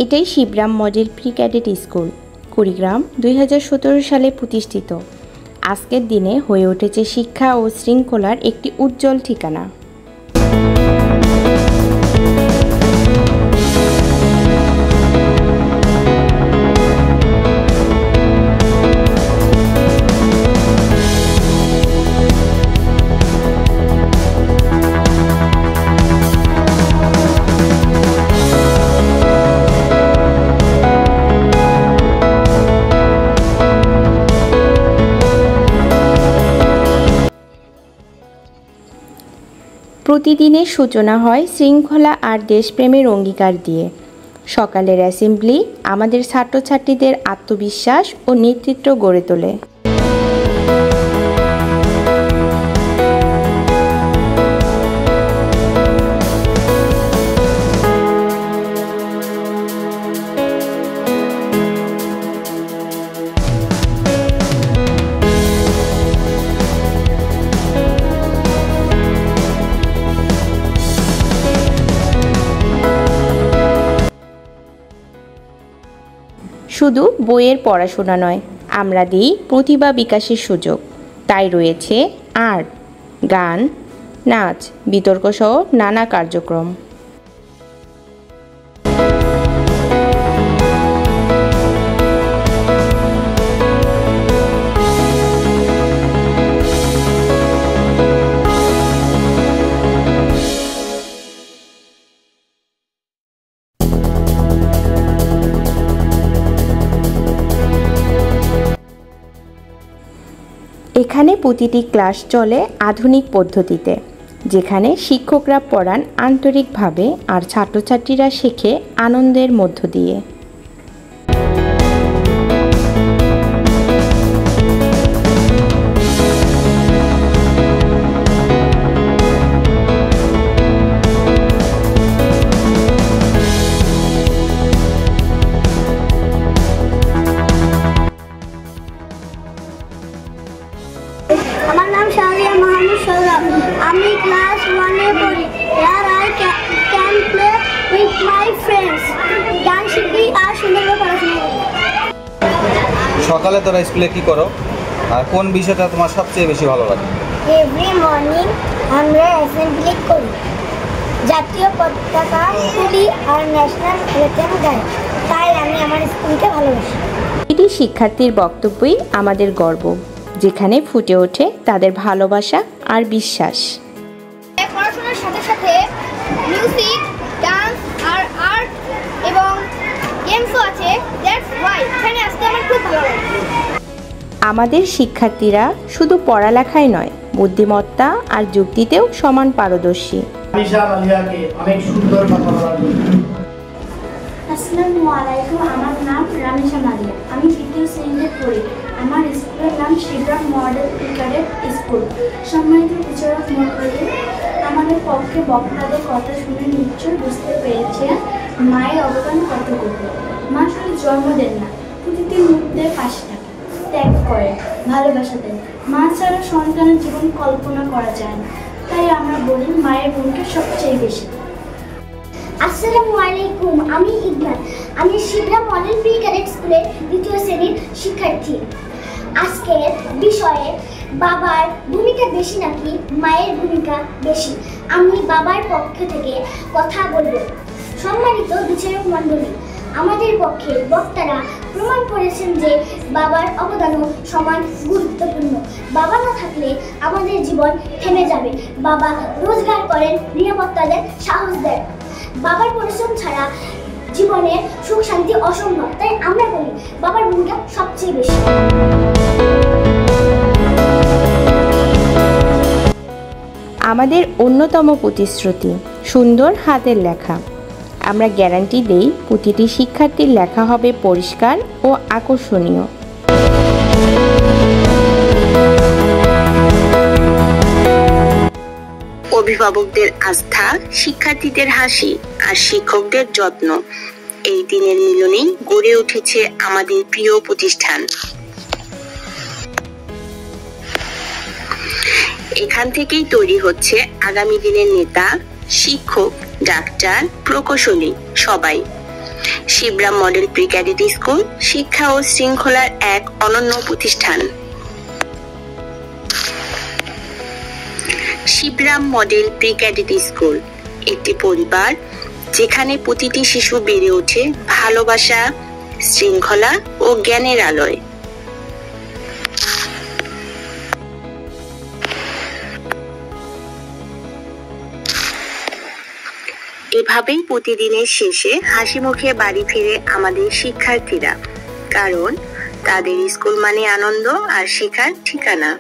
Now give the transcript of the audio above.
এটাই Shibram model pre cadet school, Kurigram, 2017 সালে প্রতিষ্ঠিত। আজকের দিনে হয়ে উঠেছে শিক্ষা ও শৃঙ্খলার একটি উজ্জ্বল ঠিকানা। প্রতিদিনের সূচনা হয় শৃঙ্খলা আর দেশপ্রেমের অঙ্গীকার দিয়ে। সকালের অ্যাসেম্বলি আমাদের ছাত্রছাত্রীদের আত্মবিশ্বাস ও নেতৃত্ব গড়ে তোলে। শুধু বইয়ের পড়াশোনা নয়, আমরা দিই প্রতিভা বিকাশের সুযোগ। তাই রয়েছে আর্ট, গান, নাচ, বিতর্ক সহ নানা কার্যক্রম। এখানে প্রতিটি ক্লাস চলে আধুনিক পদ্ধতিতে, যেখানে শিক্ষকরা পড়ান আন্তরিকভাবে আর ছাত্রছাত্রীরা শেখে আনন্দের মধ্য দিয়ে। আমার নাম শাহরিয়া মাহমুদ সৌরভ। আমি ক্লাস 1-এ পড়ি। Here I can play with my friends. গান শিখি আর সুন্দরভাবে পড়াশোনা করি। সকালে তোরা স্কুলে কি করো আর কোন বিষয়টা তোমার সবচেয়ে বেশি ভালো লাগে? এভরি মর্নিং আমরা অ্যাসেম্বলি করি, জাতীয় পতাকা তুলি আর ন্যাশনাল অ্যান্থেম গাই। তাই আমি আমার স্কুলকে ভালোবাসি। এটি শিক্ষার্থীর বক্তব্যই আমাদের গর্ব, যেখানে ফুটে ওঠে তাদের ভালোবাসা আর বিশ্বাস। পড়াশোনার সাথে সাথে মিউজিক, ডান্স আর আর্ট এবং গেমসও আছে। দ্যাটস ওয়াই এখানে আসতে আমার খুব ভালো লাগে। আমাদের শিক্ষার্থীরা শুধু পড়ালেখায় নয়, বুদ্ধিমত্তা আর যুক্তিতেও সমান পারদর্শী। অনেক সুন্দর কথা বলার জন্য। আসসালামু আলাইকুম, আমার নাম রামেশা মারিয়া। আমি 2য় শ্রেণীতে পড়ি। আমার স্কুলের নাম Shibram model pre cadet school. সম্মানিত টিচার মহোদয়, আমাদের পক্ষে বক্তাদের কথা শুনে নিশ্চয় বুঝতে পেরেছেন মায়ের অবদান কতটুকু। মা শুধু জন্ম দেন না, প্রতিটি মুহূর্তে পাশে থাকে, ত্যাগ করে, ভালোবাসা দেন। মা ছাড়া সন্তানের জীবন কল্পনা করা যায় না। তাই আমরা বলি মায়ের ভূমিকা সবচেয়ে বেশি। আসসালামু আলাইকুম, আমি ইকবাল। আমি শিবরাম মডেল প্রি ক্যাডেট স্কুলের 2য় শ্রেণীর শিক্ষার্থী। আজকের বিষয়ে বাবার ভূমিকা বেশি নাকি মায়ের ভূমিকা বেশি, আমি বাবার পক্ষ থেকে কথা বলবো। সম্মানিত বিচারক মণ্ডলী, আমাদের পক্ষে বক্তারা প্রমাণ করেছেন যে বাবার অবদানও সমান গুরুত্বপূর্ণ। বাবা না থাকলে আমাদের জীবন থেমে যাবে। বাবা রোজগার করেন, নিরাপত্তা দেন, সাহস দেন। বাবার পরিশ্রম ছাড়া জীবনের সুখ শান্তি অসম্ভব। তাই আমরা বলি বাবার ভূমিকা সবচেয়ে বেশি। আমাদের অন্যতম প্রতিশ্রুতি সুন্দর হাতের লেখা। আমরা গ্যারান্টি দেই প্রতিটি শিক্ষার্থীর লেখা হবে পরিষ্কার ও আকর্ষণীয়। অভিভাবকদের আস্থা, শিক্ষার্থীদের হাসি আর শিক্ষকদের যত্ন, এই দিনের মিলনেই গড়ে উঠেছে আমাদের প্রিয় প্রতিষ্ঠান। এখান থেকেই তৈরি হচ্ছে আগামী দিনের নেতা, শিক্ষক, ডাক্তার, প্রকৌশলী সবাই। Shibram model pre cadet school শিক্ষা ও শৃঙ্খলার এক অনন্য প্রতিষ্ঠান। Shibram model pre cadet school একটি পরিবার যেখানে প্রতিটি শিশু বেড়ে ওঠে ভালোবাসা, শৃঙ্খলা ও জ্ঞানের আলোয়। এভাবেই প্রতিদিনের শেষে হাসি মুখে বাড়ি ফিরে আমাদের শিক্ষার্থীরা, কারণ তাদের স্কুল মানে আনন্দ আর শেখার ঠিকানা।